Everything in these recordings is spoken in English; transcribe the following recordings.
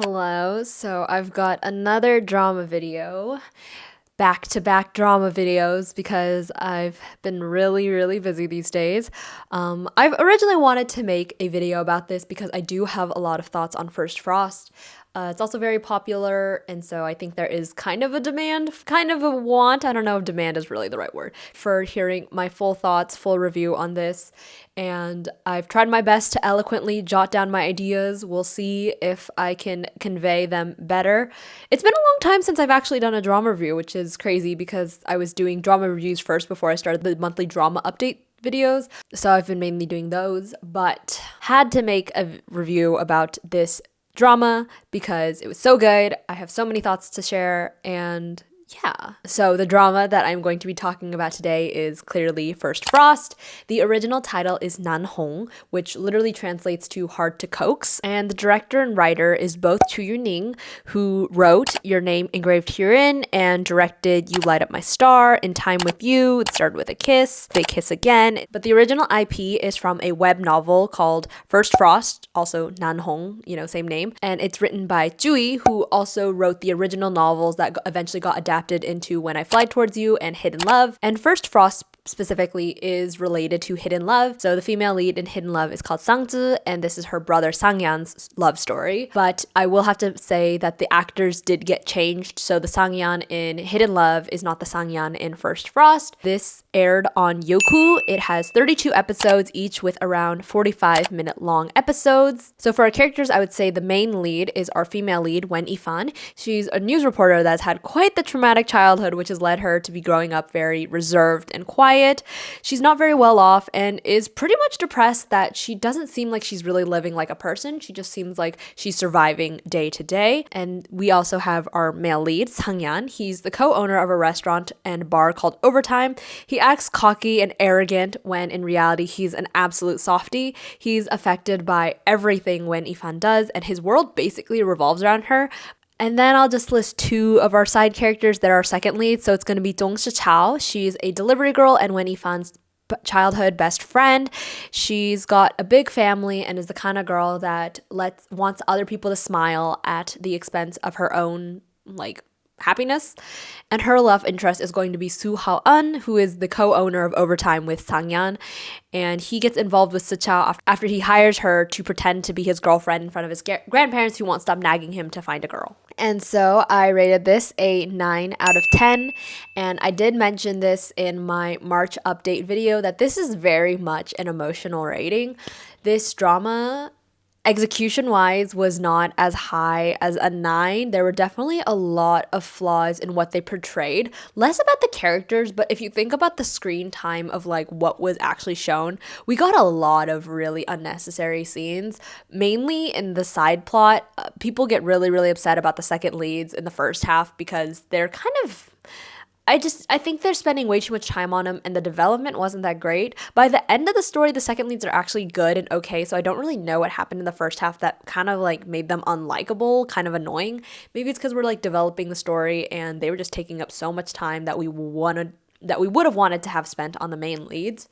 Hello, so I've got another drama video, back-to-back drama videos because I've been really busy these days. I've originally wanted to make a video about this because I do have a lot of thoughts on First Frost. It's also very popular, and so I think there is kind of a demand, kind of a want, I don't know if demand is really the right word, for hearing my full thoughts, full review on this. And I've tried my best to eloquently jot down my ideas. We'll see if I can convey them better. It's been a long time since I've actually done a drama review, which is crazy because I was doing drama reviews first before I started the monthly drama update videos. So I've been mainly doing those, but had to make a review about this drama because it was so good. I have so many thoughts to share, and yeah. So the drama that I'm going to be talking about today is clearly First Frost. The original title is Nan Hong, which literally translates to hard to coax. And the director and writer is both Chu Yuning, who wrote Your Name Engraved Herein and directed You Light Up My Star, In Time With You, It Started With a Kiss, They Kiss Again. But the original IP is from a web novel called First Frost, also Nan Hong, same name. And it's written by Jui, who also wrote the original novels that eventually got adapted into When I Fly Towards You and Hidden Love. And First Frost specifically is related to Hidden Love. So the female lead in Hidden Love is called Sangzi, and this is her brother Sangyan's love story. But I will have to say that the actors did get changed. So the Sangyan in Hidden Love is not the Sangyan in First Frost. This aired on Youku. It has 32 episodes, each with around 45-minute long episodes. So for our characters, I would say the main lead is our female lead, Wen Yifan. She's a news reporter that's had quite the traumatic childhood, which has led her to be growing up very reserved and quiet. She's not very well off and is pretty much depressed that she doesn't seem like she's really living like a person. She just seems like she's surviving day to day. And we also have our male lead, Sangyan. He's the co-owner of a restaurant and bar called Overtime. He acts cocky and arrogant when in reality he's an absolute softie. He's affected by everything Wen Yifan does, and his world basically revolves around her. And then I'll just list two of our side characters that are second leads. So it's going to be Dong Shichao. She's a delivery girl and Wen Yifan's childhood best friend. She's got a big family and is the kind of girl that wants other people to smile at the expense of her own happiness. And her love interest is going to be Su Hao-eun, who is the co-owner of Overtime with Sangyan. And he gets involved with Sichao after he hires her to pretend to be his girlfriend in front of his grandparents who won't stop nagging him to find a girl. And so I rated this a 9 out of 10. And I did mention this in my March update video that this is very much an emotional rating. This drama, execution-wise, was not as high as a 9. There were definitely a lot of flaws in what they portrayed. Less about the characters, but if you think about the screen time of what was actually shown, we got a lot of really unnecessary scenes, mainly in the side plot. People get really upset about the second leads in the first half because they're kind of... I think they're spending way too much time on them, and the development wasn't that great. By the end of the story, the second leads are actually good and okay, so I don't really know what happened in the first half that kind of made them unlikable, kind of annoying. Maybe it's because we're developing the story and they were just taking up so much time that we would have wanted to have spent on the main leads.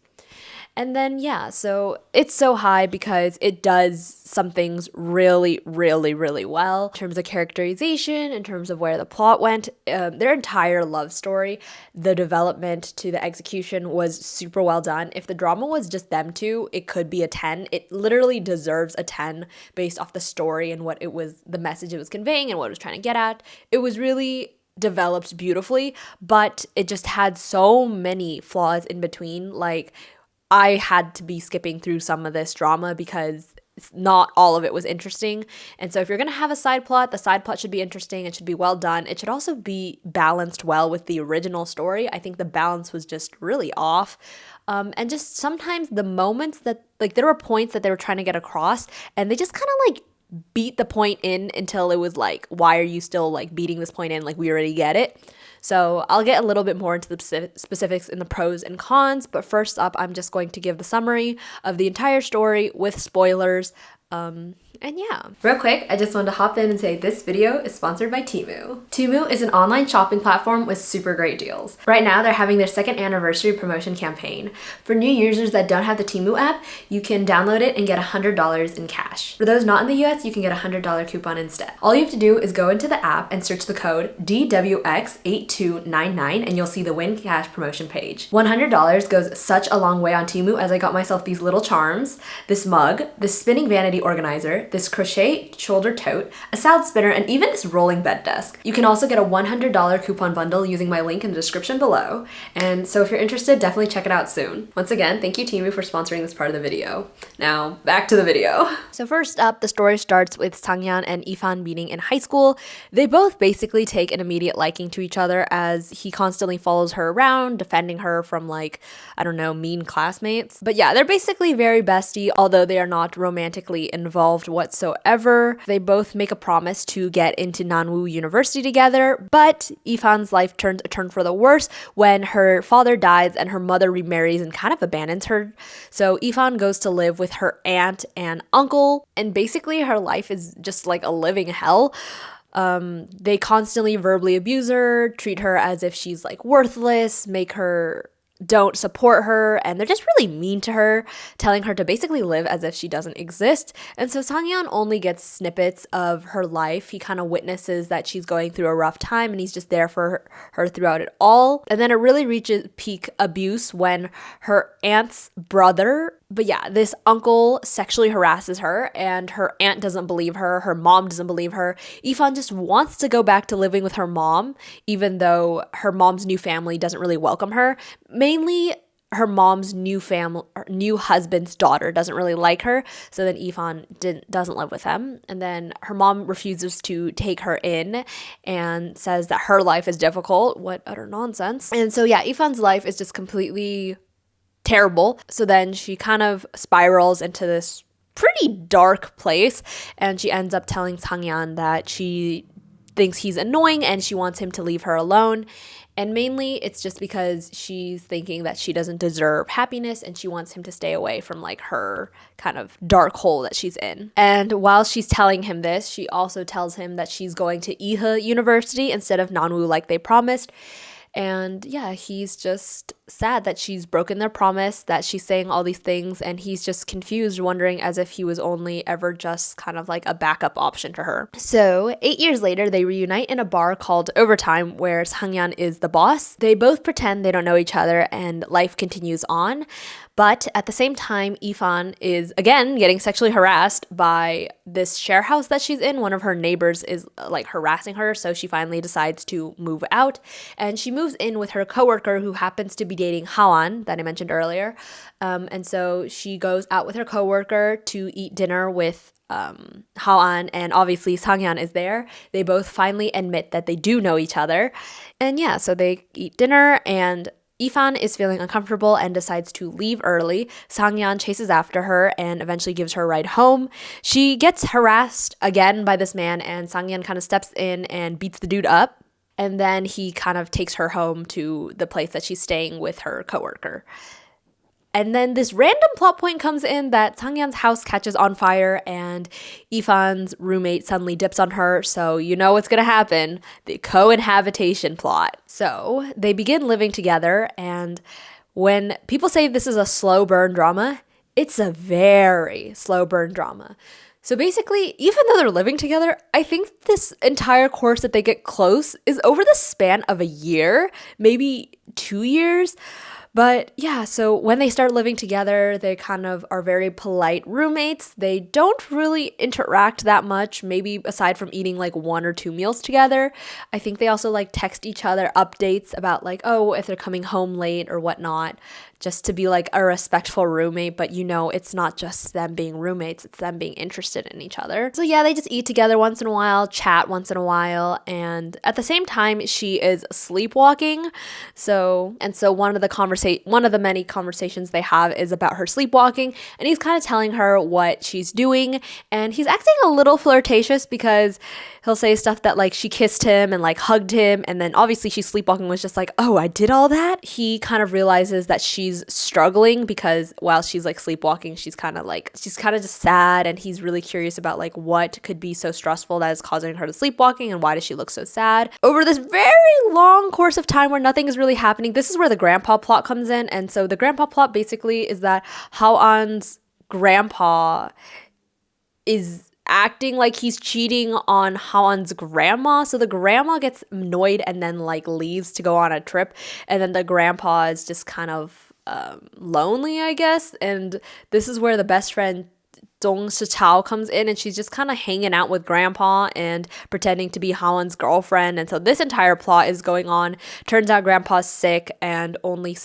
And then, yeah, so it's so high because it does some things really well in terms of characterization, in terms of where the plot went. Their entire love story, the development to the execution was super well done. If the drama was just them two, it could be a 10. It literally deserves a 10 based off the story and what it was, the message it was conveying and what it was trying to get at. It was really developed beautifully, but it just had so many flaws in between. I had to be skipping through some of this drama because not all of it was interesting. And so if you're going to have a side plot, the side plot should be interesting. It should be well done. It should also be balanced well with the original story. I think the balance was just really off. And just sometimes the moments that, there were points that they were trying to get across and they just kind of beat the point in until it was why are you still beating this point in? We already get it. So I'll get a little bit more into the specifics in the pros and cons, but first up, I'm just going to give the summary of the entire story with spoilers. And yeah, real quick, I just wanted to hop in and say this video is sponsored by TEMU. TEMU is an online shopping platform with super great deals. Right now, they're having their second anniversary promotion campaign. For new users that don't have the TEMU app, you can download it and get $100 in cash. For those not in the US, you can get a $100 coupon instead. All you have to do is go into the app and search the code DWX8299 and you'll see the Win Cash promotion page. $100 goes such a long way on TEMU, as I got myself these little charms, this mug, this spinning vanity organizer, this crochet shoulder tote, a salad spinner, and even this rolling bed desk. You can also get a $100 coupon bundle using my link in the description below. And so if you're interested, definitely check it out soon. Once again, thank you TEMU for sponsoring this part of the video. Now, back to the video. So first up, the story starts with Sang-yeon and Ifan meeting in high school. They both basically take an immediate liking to each other, as he constantly follows her around, defending her from, like, I don't know, mean classmates. But yeah, they're basically very bestie, although they are not romantically involved whatsoever. They both make a promise to get into Nanwoo University together, but Ifan's life turns a turn for the worse when her father dies and her mother remarries and kind of abandons her. So Ifan goes to live with her aunt and uncle, and basically her life is just like a living hell. They constantly verbally abuse her, treat her as if she's like worthless, don't support her, and they're just really mean to her, telling her to basically live as if she doesn't exist. And so Sang-yeon only gets snippets of her life. He kind of witnesses that she's going through a rough time, and he's just there for her throughout it all. And then it really reaches peak abuse when her aunt's brother, but yeah, this uncle sexually harasses her, and her aunt doesn't believe her, her mom doesn't believe her. Ifan just wants to go back to living with her mom, even though her mom's new family doesn't really welcome her. Mainly, her mom's new husband's daughter doesn't really like her, so then Ifan doesn't live with them. And then her mom refuses to take her in and says that her life is difficult. What utter nonsense. And so yeah, Ifan's life is just completely terrible. So then she kind of spirals into this pretty dark place, and she ends up telling Sang-yeon that she thinks he's annoying and she wants him to leave her alone. And mainly it's just because she's thinking that she doesn't deserve happiness, and she wants him to stay away from like her kind of dark hole that she's in. And while she's telling him this, she also tells him that she's going to Ih University instead of Nanwoo like they promised. And yeah, he's just sad that she's broken their promise, that she's saying all these things, and he's just confused, wondering as if he was only ever just kind of like a backup option to her. So 8 years later, they reunite in a bar called Overtime, where Sang-yeon is the boss. They both pretend they don't know each other, and life continues on. But at the same time, Ifan is again getting sexually harassed by this share house that she's in. One of her neighbors is like harassing her, so she finally decides to move out. And she moves in with her coworker, who happens to be dating Hawan, that I mentioned earlier. And so she goes out with her coworker to eat dinner with Hawan, and obviously Sang-yeon is there. They both finally admit that they do know each other. And yeah, so they eat dinner, and Ifan is feeling uncomfortable and decides to leave early. Sang-yeon chases after her and eventually gives her a ride home. She gets harassed again by this man, and Sang-yeon kind of steps in and beats the dude up. And then he kind of takes her home to the place that she's staying with her coworker. And then this random plot point comes in that Sang-yeon's house catches on fire and Ifan's roommate suddenly dips on her, so you know what's gonna happen, the cohabitation plot. So they begin living together, and when people say this is a slow burn drama, it's a very slow burn drama. So basically, even though they're living together, I think this entire course that they get close is over the span of a year, maybe 2 years. But yeah, so when they start living together, they kind of are very polite roommates. They don't really interact that much, maybe aside from eating like 1 or 2 meals together. I think they also like text each other updates about like, oh, if they're coming home late or whatnot, just to be like a respectful roommate. But you know, it's not just them being roommates, it's them being interested in each other. So yeah, they just eat together once in a while, chat once in a while, and at the same time, she is sleepwalking. So one of the conversations one of the many conversations they have is about her sleepwalking, and he's kind of telling her what she's doing, and he's acting a little flirtatious because he'll say stuff that like she kissed him and like hugged him, and then obviously she's sleepwalking was just like, oh, I did all that. He kind of realizes that she's struggling because while she's like sleepwalking, she's kind of just sad, and he's really curious about like what could be so stressful that is causing her to sleepwalking and why does she look so sad. Over this very long course of time where nothing is really happening, this is where the grandpa plot comes in. And so the grandpa plot basically is that Hao-an's grandpa is acting like he's cheating on Hao-an's grandma. So the grandma gets annoyed and then like leaves to go on a trip, and then the grandpa is just kind of lonely, I guess. And this is where the best friend Dong Shichao comes in, and she's just kind of hanging out with grandpa and pretending to be Hao-an's girlfriend. And so this entire plot is going on. Turns out grandpa's sick and only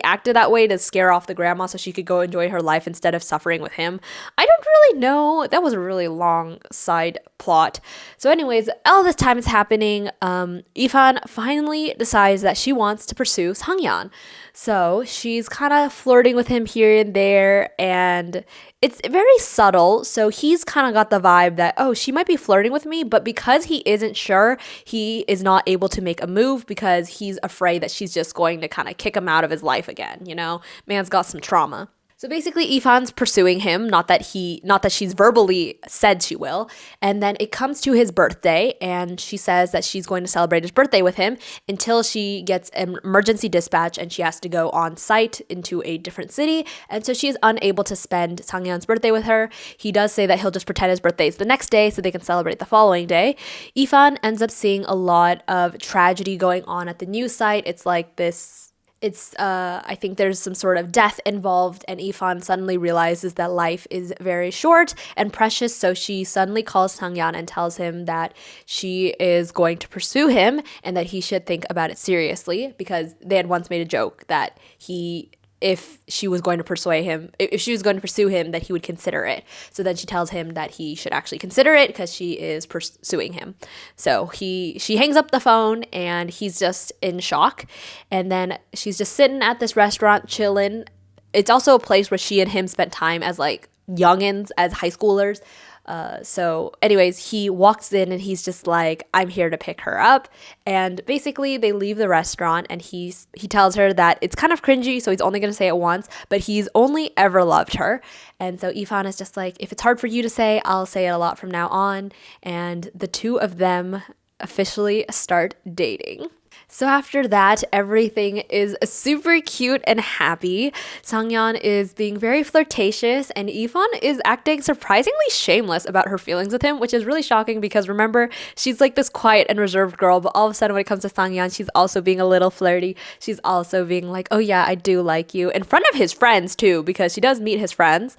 acted that way to scare off the grandma so she could go enjoy her life instead of suffering with him. I don't really know. That was a really long side plot. So anyways, all this time is happening. Ifan finally decides that she wants to pursue Sangyan. So she's kind of flirting with him here and there, and it's very subtle. So he's kind of got the vibe that, oh, she might be flirting with me, but because he isn't sure, he is not able to make a move because he's afraid that she's just going to kind of kick him out of his life again, you know? Man's got some trauma. So basically Ifan's pursuing him, not that she's verbally said she will. And then it comes to his birthday, and she says that she's going to celebrate his birthday with him until she gets an emergency dispatch and she has to go on site into a different city. And so she is unable to spend Sangyan's birthday with her. He does say that he'll just pretend his birthday is the next day so they can celebrate the following day. Ifan ends up seeing a lot of tragedy going on at the news site. It's like this I think there's some sort of death involved, and Ifan suddenly realizes that life is very short and precious, so she suddenly calls Sangyan and tells him that she is going to pursue him and that he should think about it seriously, because they had once made a joke that if she was going to pursue him, that he would consider it. So then she tells him that he should actually consider it because she is pursuing him. So she hangs up the phone and he's just in shock. And then she's just sitting at this restaurant chilling. It's also a place where she and him spent time as like youngins, as high schoolers. So anyways, he walks in and he's just like, I'm here to pick her up. And basically they leave the restaurant, and he tells her that it's kind of cringy, so he's only going to say it once, but he's only ever loved her. And so Ifan is just like, if it's hard for you to say, I'll say it a lot from now on. And the two of them officially start dating. So after that, everything is super cute and happy. Sangyan is being very flirtatious, and Ifan is acting surprisingly shameless about her feelings with him, which is really shocking because remember, she's like this quiet and reserved girl, but all of a sudden when it comes to Sangyan, she's also being a little flirty. She's also being like, oh yeah, I do like you, in front of his friends too, because she does meet his friends.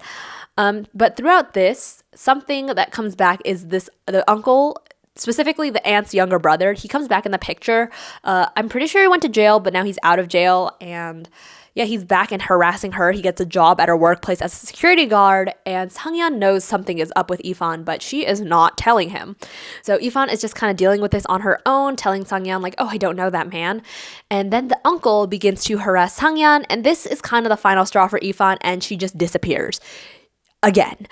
But throughout this, something that comes back is the uncle, specifically the aunt's younger brother. He comes back in the picture. I'm pretty sure he went to jail, but now he's out of jail, and yeah, he's back and harassing her. He gets a job at her workplace as a security guard, and Sangyan knows something is up with Ifan, but she is not telling him. So Ifan is just kind of dealing with this on her own, telling Sangyan like, oh, I don't know that man. And then the uncle begins to harass Sangyan, and this is kind of the final straw for Ifan, and she just disappears again.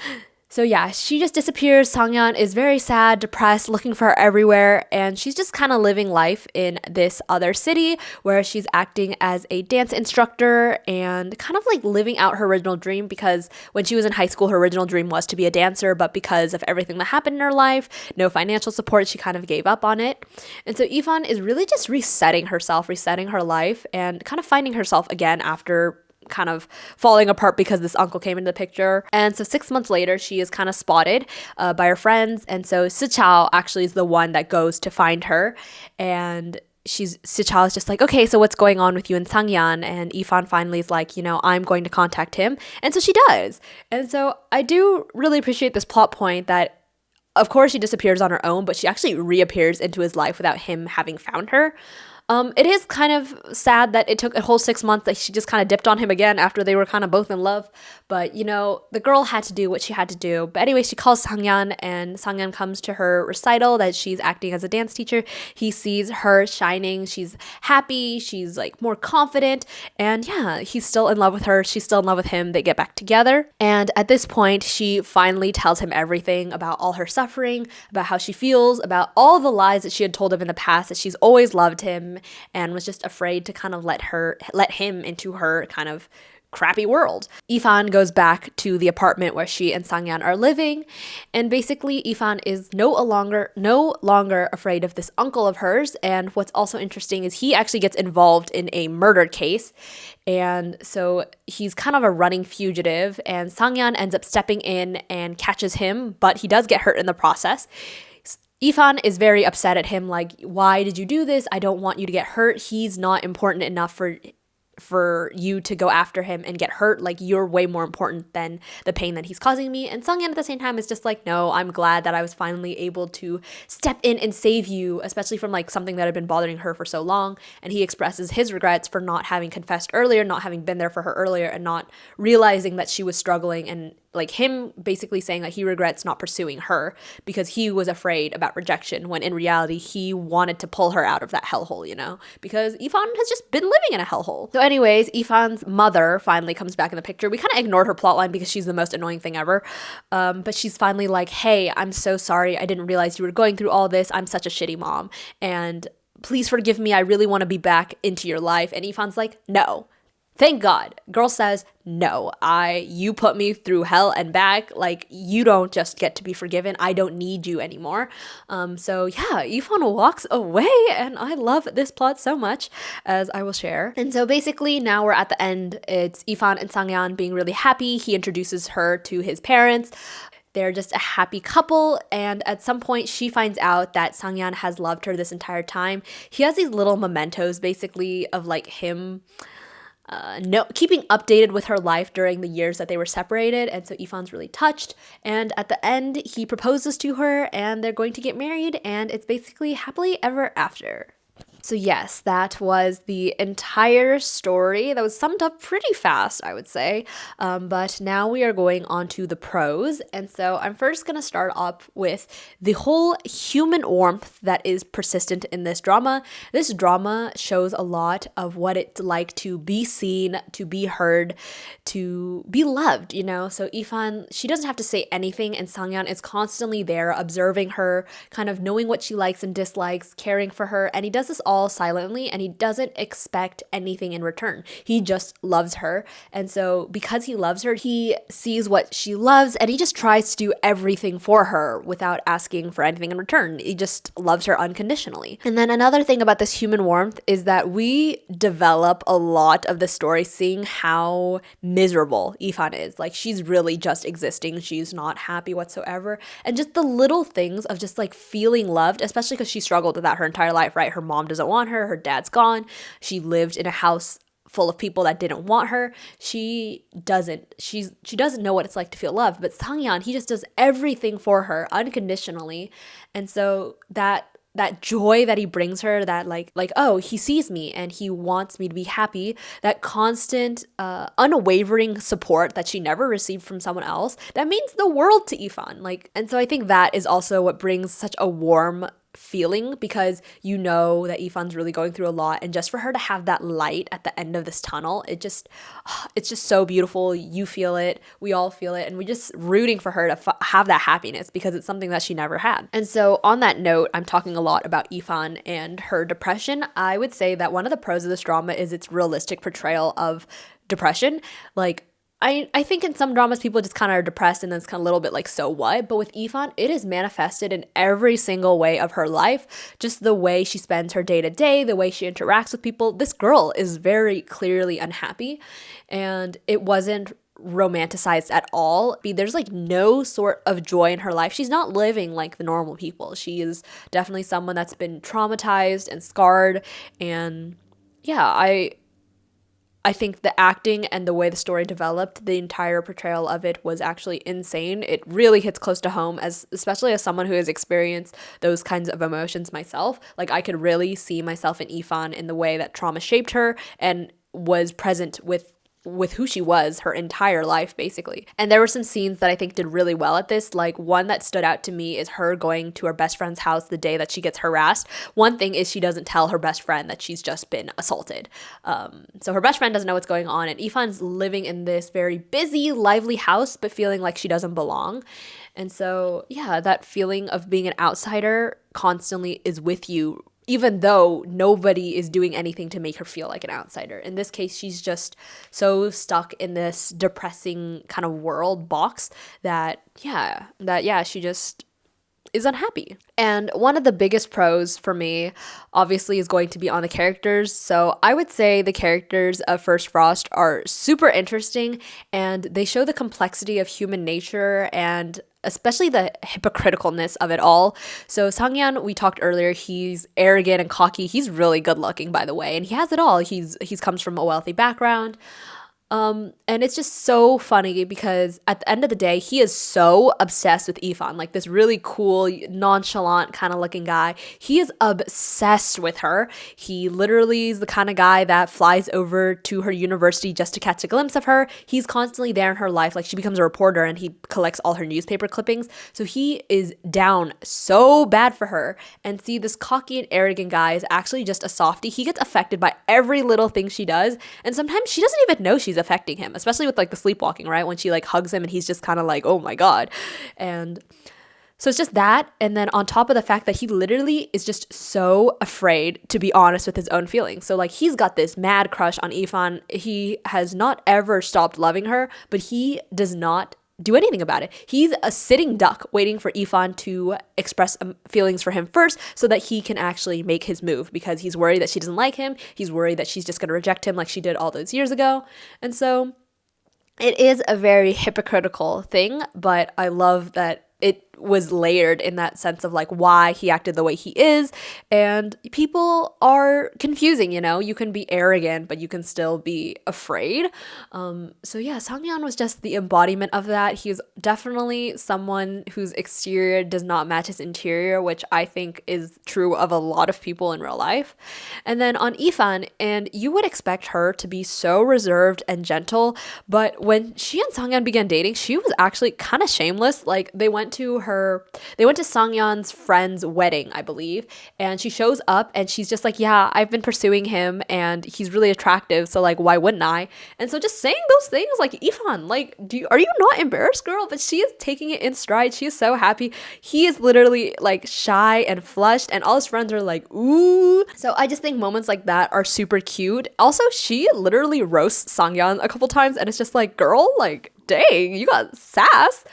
So yeah, she just disappears. Sangyan is very sad, depressed, looking for her everywhere, and she's just kind of living life in this other city where she's acting as a dance instructor and kind of like living out her original dream, because when she was in high school, her original dream was to be a dancer, but because of everything that happened in her life, no financial support, she kind of gave up on it. And so Ifan is really just resetting herself, resetting her life, and kind of finding herself again after kind of falling apart because this uncle came into the picture. And so 6 months later, she is kind of spotted by her friends, and so Sichao actually is the one that goes to find her, and Sichao is just like, okay, so what's going on with you and Sangyan? And Ifan finally is like, I'm going to contact him, and so she does. And so I do really appreciate this plot point that, of course, she disappears on her own, but she actually reappears into his life without him having found her. It is kind of sad that it took a whole 6 months that she just kind of dipped on him again after they were kind of both in love. But, you know, the girl had to do what she had to do. But anyway, she calls Sangyan, and Sangyan comes to her recital that she's acting as a dance teacher. He sees her shining. She's happy. She's like more confident. And yeah, he's still in love with her. She's still in love with him. They get back together. And at this point, she finally tells him everything about all her suffering, about how she feels, about all the lies that she had told him in the past, that she's always loved him and was just afraid to kind of let him into her kind of crappy world. Ifan goes back to the apartment where she and Sangyan are living, and basically Ifan is no longer afraid of this uncle of hers. And what's also interesting is he actually gets involved in a murder case, and so he's kind of a running fugitive, and Sangyan ends up stepping in and catches him, but he does get hurt in the process. Ifan is very upset at him, like, why did you do this? I don't want you to get hurt. He's not important enough for you to go after him and get hurt. Like, you're way more important than the pain that he's causing me. And Sangyan at the same time is just like, no, I'm glad that I was finally able to step in and save you, especially from like something that had been bothering her for so long. And he expresses his regrets for not having confessed earlier, not having been there for her earlier, and not realizing that she was struggling, and like him basically saying that he regrets not pursuing her because he was afraid about rejection, when in reality he wanted to pull her out of that hellhole, you know, because Ifan has just been living in a hellhole. So anyways, Ifan's mother finally comes back in the picture. We kind of ignored her plotline because she's the most annoying thing ever, but she's finally like, hey, I'm so sorry, I didn't realize you were going through all this, I'm such a shitty mom, and please forgive me, I really want to be back into your life. And Ifan's like, no. Thank God. Girl says, no, you put me through hell and back. Like, you don't just get to be forgiven. I don't need you anymore. So yeah, Ifan walks away, and I love this plot so much, as I will share. And so basically now we're at the end. It's Ifan and Sangyan being really happy. He introduces her to his parents. They're just a happy couple, and at some point she finds out that Sangyan has loved her this entire time. He has these little mementos basically of like him keeping updated with her life during the years that they were separated, and so Ifan's really touched, and at the end he proposes to her and they're going to get married, and it's basically happily ever after. So yes, that was the entire story. That was summed up pretty fast, I would say. But now we are going on to the pros. And so I'm first going to start off with the whole human warmth that is persistent in this drama. This drama shows a lot of what it's like to be seen, to be heard, to be loved, you know? So Ifan, she doesn't have to say anything, and Sangyan is constantly there observing her, kind of knowing what she likes and dislikes, caring for her, and he does this all silently, and he doesn't expect anything in return. He just loves her, and so because he loves her, he sees what she loves, and he just tries to do everything for her without asking for anything in return. He just loves her unconditionally. And then another thing about this human warmth is that we develop a lot of the story seeing how miserable Ifan is. Like, she's really just existing. She's not happy whatsoever, and just the little things of just like feeling loved, especially because she struggled with that her entire life, right? Her mom doesn't want her dad's gone, she lived in a house full of people that didn't want her. She doesn't know what it's like to feel loved. But Sangyan, he just does everything for her unconditionally, and so that joy that he brings her, that like oh, he sees me and he wants me to be happy, that constant unwavering support that she never received from someone else, that means the world to Ifan. Like, and so I think that is also what brings such a warm feeling, because you know that Ifan's really going through a lot, and just for her to have that light at the end of this tunnel, it's just so beautiful. You feel it, we all feel it, and we're just rooting for her to have that happiness, because it's something that she never had. And so on that note, I'm talking a lot about Ifan and her depression. I would say that one of the pros of this drama is its realistic portrayal of depression. Like, I think in some dramas people just kind of are depressed and then it's kind of a little bit like, so what? But with Ifan, it is manifested in every single way of her life. Just the way she spends her day to day, the way she interacts with people. This girl is very clearly unhappy, and it wasn't romanticized at all. There's like no sort of joy in her life. She's not living like the normal people. She is definitely someone that's been traumatized and scarred, and yeah, I think the acting and the way the story developed, the entire portrayal of it was actually insane. It really hits close to home, as especially as someone who has experienced those kinds of emotions myself. Like, I could really see myself in Ifan in the way that trauma shaped her and was present with who she was her entire life, basically. And there were some scenes that I think did really well at this. Like, one that stood out to me is her going to her best friend's house the day that she gets harassed. One thing is she doesn't tell her best friend that she's just been assaulted. So her best friend doesn't know what's going on, and Ifan's living in this very busy, lively house, but feeling like she doesn't belong. And so, yeah, that feeling of being an outsider constantly is with you, even though nobody is doing anything to make her feel like an outsider. In this case, she's just so stuck in this depressing kind of world box that she just is unhappy. And one of the biggest pros for me, obviously, is going to be on the characters. So I would say the characters of First Frost are super interesting, and they show the complexity of human nature and especially the hypocriticalness of it all. So Sangyan, we talked earlier, he's arrogant and cocky. He's really good looking, by the way, and he has it all. He's comes from a wealthy background. And it's just so funny because at the end of the day, he is so obsessed with Ifan, like this really cool, nonchalant kind of looking guy. He is obsessed with her. He literally is the kind of guy that flies over to her university just to catch a glimpse of her. He's constantly there in her life. Like, she becomes a reporter and he collects all her newspaper clippings. So he is down so bad for her. And see, this cocky and arrogant guy is actually just a softie. He gets affected by every little thing she does. And sometimes she doesn't even know she's affecting him, especially with like the sleepwalking, right? When she like hugs him and he's just kind of like, oh my God. And so it's just that. And then on top of the fact that he literally is just so afraid to be honest with his own feelings. So like, he's got this mad crush on Ifan. He has not ever stopped loving her, but he does not do anything about it. He's a sitting duck waiting for Ifan to express feelings for him first so that he can actually make his move, because he's worried that she doesn't like him. He's worried that she's just going to reject him like she did all those years ago. And so it is a very hypocritical thing, but I love that it was layered in that sense of like why he acted the way he is. And people are confusing, you know? You can be arrogant, but you can still be afraid. So yeah, Sangyan was just the embodiment of that. He's definitely someone whose exterior does not match his interior, which I think is true of a lot of people in real life. And then on Ifan, and you would expect her to be so reserved and gentle, but when she and Sangyan began dating, she was actually kind of shameless. Like, they went to Sangyan's friend's wedding, I believe, and she shows up and she's just like, yeah, I've been pursuing him and he's really attractive, so like, why wouldn't I? And so just saying those things, like, Ifan, like, are you not embarrassed, girl? But she is taking it in stride. She is so happy. He is literally like shy and flushed, and all his friends are like, ooh. So I just think moments like that are super cute. Also, she literally roasts Sangyan a couple times, and it's just like, girl, like, dang, you got sass.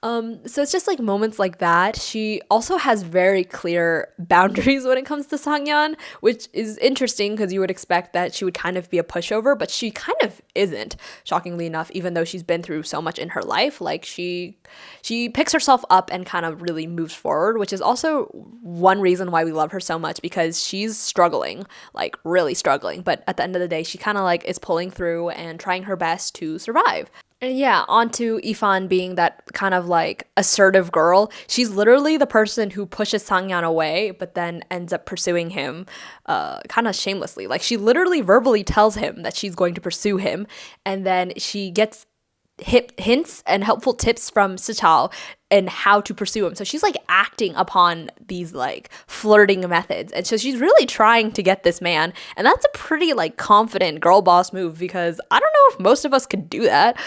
So it's just like moments like that. She also has very clear boundaries when it comes to Sangyan, which is interesting because you would expect that she would kind of be a pushover, but she kind of isn't, shockingly enough, even though she's been through so much in her life. Like, she picks herself up and kind of really moves forward, which is also one reason why we love her so much, because she's struggling, like really struggling. But at the end of the day, she kind of like is pulling through and trying her best to survive. And yeah, on to Ifan being that kind of like assertive girl. She's literally the person who pushes Sangyan away, but then ends up pursuing him kind of shamelessly. Like, she literally verbally tells him that she's going to pursue him, and then she gets hints and helpful tips from Sichao and how to pursue him. So she's like acting upon these like flirting methods, and so she's really trying to get this man, and that's a pretty like confident girl boss move, because I don't know if most of us could do that.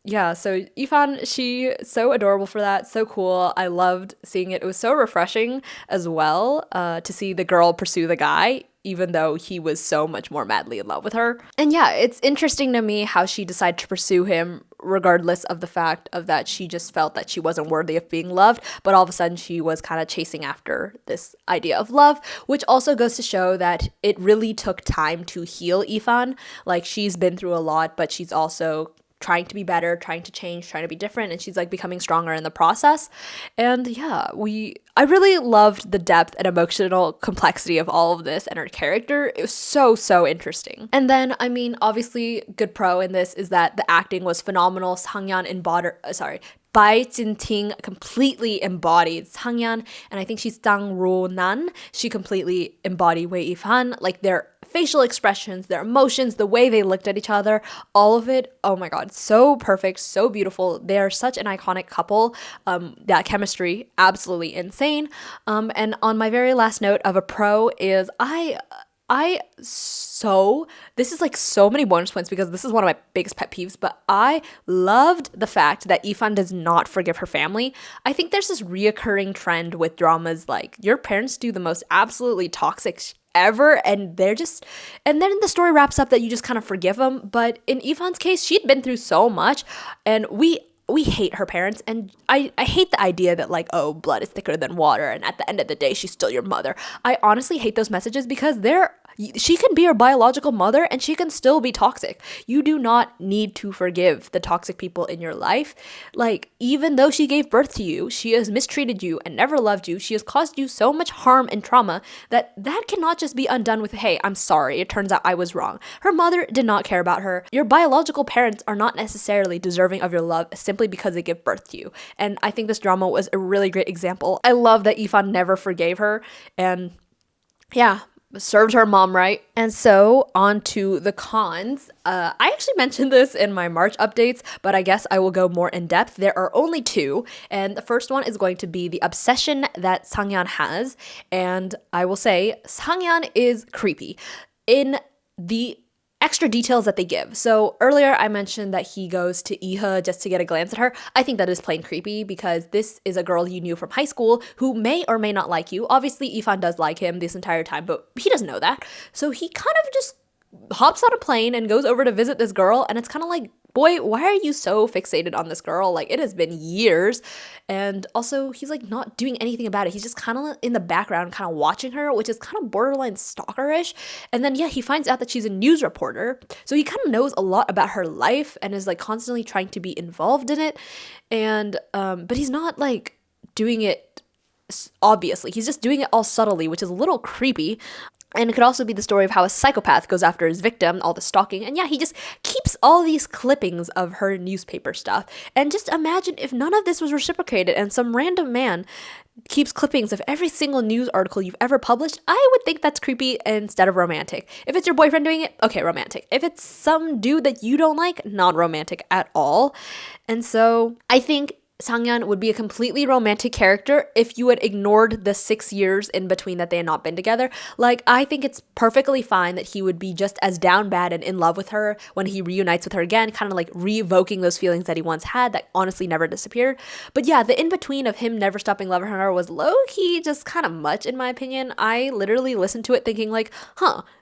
Yeah, so Ifan, she so adorable for that, so cool. I loved seeing it. It was so refreshing as well to see the girl pursue the guy, even though he was so much more madly in love with her. And yeah, it's interesting to me how she decided to pursue him regardless of the fact of that she just felt that she wasn't worthy of being loved, but all of a sudden she was kind of chasing after this idea of love, which also goes to show that it really took time to heal Ifan. Like, she's been through a lot, but she's also trying to be better, trying to change, trying to be different, and she's like becoming stronger in the process. And yeah, I really loved the depth and emotional complexity of all of this and her character. It was so interesting. And then, I mean, obviously, good pro in this is that the acting was phenomenal. Bai Jin-ting completely embodied Sangyan, and I think she's Zhang Ro-nan. She completely embodied Wei Yifan. Like, their facial expressions, their emotions, the way they looked at each other, all of it, oh my god, so perfect, so beautiful. They are such an iconic couple. That chemistry, absolutely insane. And on my very last note of a pro is this is like so many bonus points because this is one of my biggest pet peeves, but I loved the fact that Ifan does not forgive her family. I think there's this reoccurring trend with dramas like your parents do the most absolutely toxic ever, and then the story wraps up that you just kind of forgive them. But in Ifan's case, she'd been through so much, and we hate her parents, and I hate the idea that like, oh, blood is thicker than water, and at the end of the day, she's still your mother. I honestly hate those messages because she can be your biological mother and she can still be toxic. You do not need to forgive the toxic people in your life. Like, even though she gave birth to you, she has mistreated you and never loved you. She has caused you so much harm and trauma that cannot just be undone with, hey, I'm sorry, it turns out I was wrong. Her mother did not care about her. Your biological parents are not necessarily deserving of your love simply because they give birth to you. And I think this drama was a really great example. I love that Ifan never forgave her, and yeah, served her mom right. And so on to the cons. I actually mentioned this in my March updates, but I guess I will go more in depth. There are only two, and the first one is going to be the obsession that Sangyan has. And I will say Sangyan is creepy in the extra details that they give. So earlier I mentioned that he goes to Iha just to get a glance at her. I think that is plain creepy because this is a girl you knew from high school who may or may not like you. Obviously Ifan does like him this entire time, but he doesn't know that. So he kind of just hops on a plane and goes over to visit this girl, and it's kind of like, boy, why are you so fixated on this girl? Like, it has been years. And also, he's like not doing anything about it. He's just kind of in the background, kind of watching her, which is kind of borderline stalkerish. And then, yeah, he finds out that she's a news reporter. So he kind of knows a lot about her life and is like constantly trying to be involved in it. And, but he's not like doing it obviously. He's just doing it all subtly, which is a little creepy. And it could also be the story of how a psychopath goes after his victim, all the stalking. And yeah, he just keeps all these clippings of her newspaper stuff. And just imagine if none of this was reciprocated and some random man keeps clippings of every single news article you've ever published. I would think that's creepy instead of romantic. If it's your boyfriend doing it, okay, romantic. If it's some dude that you don't like, not romantic at all. And so I think Sangyan would be a completely romantic character if you had ignored the 6 years in between that they had not been together. Like, I think it's perfectly fine that he would be just as down bad and in love with her when he reunites with her again, kind of like re-evoking those feelings that he once had that honestly never disappeared. But yeah, the in-between of him never stopping loving her was low-key just kind of much in my opinion. I literally listened to it thinking like,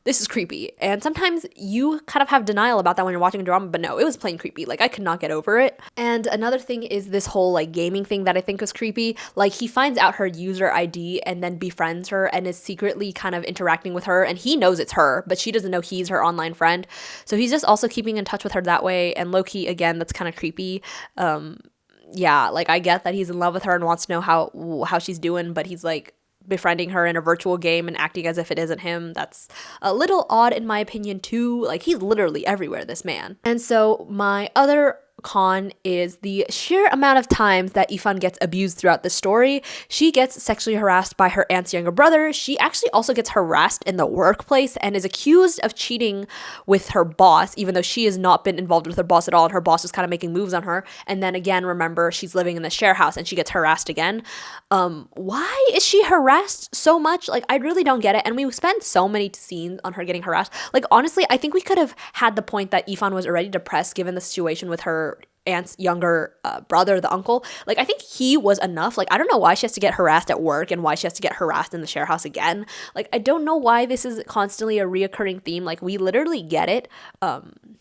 this is creepy. And sometimes you kind of have denial about that when you're watching a drama, but no, it was plain creepy. Like, I could not get over it. And another thing is this whole like gaming thing that I think was creepy. Like, he finds out her user ID and then befriends her and is secretly kind of interacting with her, and he knows it's her, but she doesn't know he's her online friend. So he's just also keeping in touch with her that way, and low-key, again, that's kind of creepy. Yeah, like, I get that he's in love with her and wants to know how she's doing, but he's like befriending her in a virtual game and acting as if it isn't him. That's a little odd in my opinion too. Like, he's literally everywhere, this man. And so my other con is the sheer amount of times that Ifan gets abused throughout the story. She gets sexually harassed by her aunt's younger brother. She actually also gets harassed in the workplace and is accused of cheating with her boss, even though she has not been involved with her boss at all, and her boss is kind of making moves on her. And then again, remember, she's living in the share house and she gets harassed again. Why is she harassed so much? Like, I really don't get it. And we spend so many scenes on her getting harassed. Like, honestly, I think we could have had the point that Ifan was already depressed given the situation with her aunt's younger brother, the uncle. Like, I think he was enough. Like, I don't know why she has to get harassed at work and why she has to get harassed in the share house again. Like, I don't know why this is constantly a reoccurring theme. Like, we literally get it.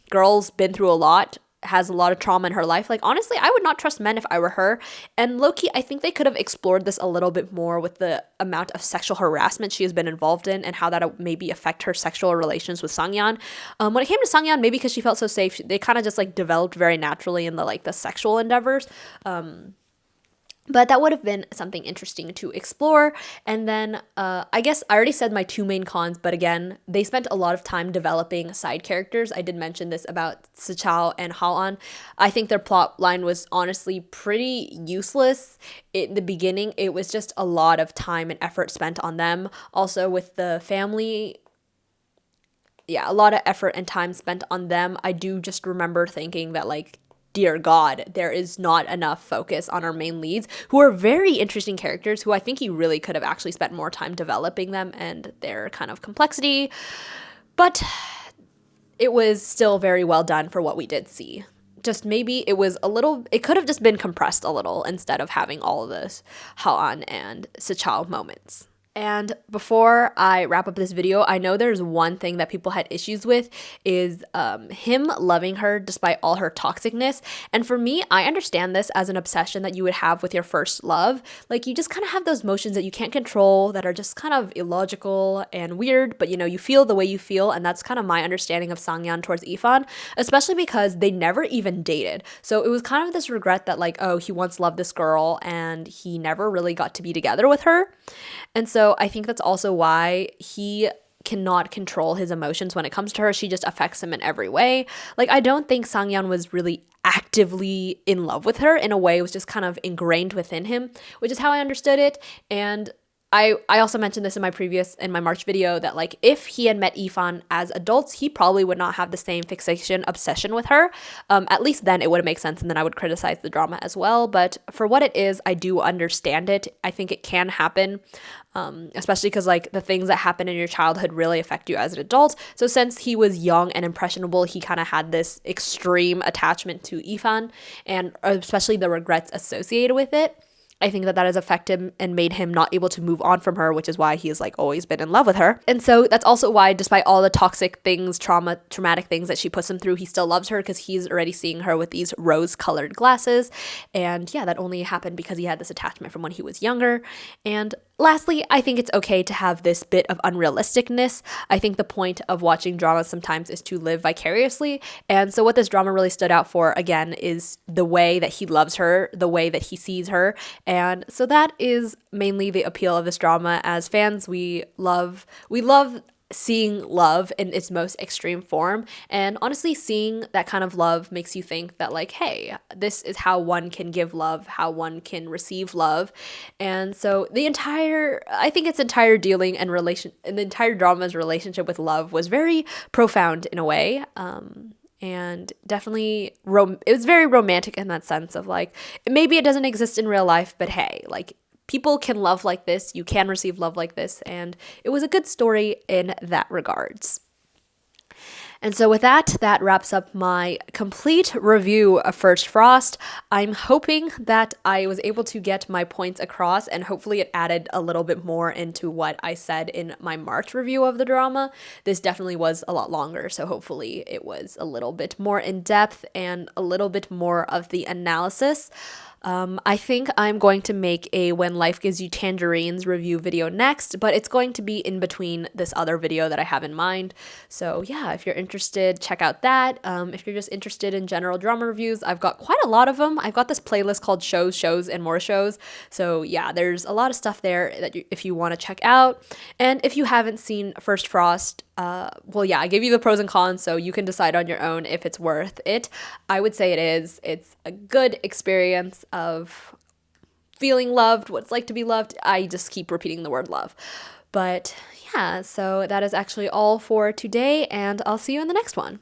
Girls been through a lot. has a lot of trauma in her life. Like, honestly, I would not trust men if I were her. And low-key, I think they could have explored this a little bit more with the amount of sexual harassment she has been involved in and how that would maybe affect her sexual relations with Sangyeon. When it came to Sangyeon, maybe because she felt so safe, they kind of just like developed very naturally in the like the sexual endeavors. But that would have been something interesting to explore. And then I guess I already said my two main cons, but again, they spent a lot of time developing side characters. I did mention this about Sechao and Haon. I think their plot line was honestly pretty useless. In the beginning, it was just a lot of time and effort spent on them. Also with the family, yeah, a lot of effort and time spent on them. I do just remember thinking that like, dear God, there is not enough focus on our main leads, who are very interesting characters, who I think he really could have actually spent more time developing them and their kind of complexity. But it was still very well done for what we did see. Just maybe it could have just been compressed a little instead of having all of this Haon and Sechao moments. And before I wrap up this video, I know there's one thing that people had issues with is him loving her despite all her toxicness. And for me, I understand this as an obsession that you would have with your first love. Like, you just kind of have those motions that you can't control that are just kind of illogical and weird, but you feel the way you feel. And that's kind of my understanding of Sangyeon towards Ifan, especially because they never even dated. So it was kind of this regret that like, oh, he once loved this girl and he never really got to be together with her. And so I think that's also why he cannot control his emotions when it comes to her. She just affects him in every way. Like, I don't think Sangyeon was really actively in love with her. In a way, it was just kind of ingrained within him, which is how I understood it. And I also mentioned this in my March video that like if he had met Ifan as adults, he probably would not have the same obsession with her. At least then it would make sense, and then I would criticize the drama as well. But for what it is, I do understand it. I think it can happen, especially because like the things that happen in your childhood really affect you as an adult. So since he was young and impressionable, he kind of had this extreme attachment to Ifan, and especially the regrets associated with it. I think that has affected him and made him not able to move on from her, which is why he has like always been in love with her. And so that's also why, despite all the toxic things, traumatic things that she puts him through, he still loves her because he's already seeing her with these rose-colored glasses. And yeah, that only happened because he had this attachment from when he was younger. And lastly, I think it's okay to have this bit of unrealisticness. I think the point of watching drama sometimes is to live vicariously. And so what this drama really stood out for, again, is the way that he loves her, the way that he sees her. And so that is mainly the appeal of this drama. As fans, we love seeing love in its most extreme form, and honestly seeing that kind of love makes you think that like, hey, this is how one can give love, how one can receive love. And so the entire dealing and the entire drama's relationship with love was very profound in a way, and definitely it was very romantic in that sense of like, maybe it doesn't exist in real life, but hey, like, people can love like this, you can receive love like this, and it was a good story in that regards. And so with that wraps up my complete review of First Frost. I'm hoping that I was able to get my points across, and hopefully it added a little bit more into what I said in my March review of the drama. This definitely was a lot longer, so hopefully it was a little bit more in depth and a little bit more of the analysis. I think I'm going to make a When Life Gives You Tangerines review video next, but it's going to be in between this other video that I have in mind. So yeah, if you're interested, check out that. If you're just interested in general drama reviews, I've got quite a lot of them. I've got this playlist called Shows, and More Shows. So yeah, there's a lot of stuff there that if you want to check out. And if you haven't seen First Frost, well, yeah, I gave you the pros and cons, so you can decide on your own if it's worth it. I would say it is. It's a good experience of feeling loved, what it's like to be loved. I just keep repeating the word love. But yeah, so that is actually all for today, and I'll see you in the next one.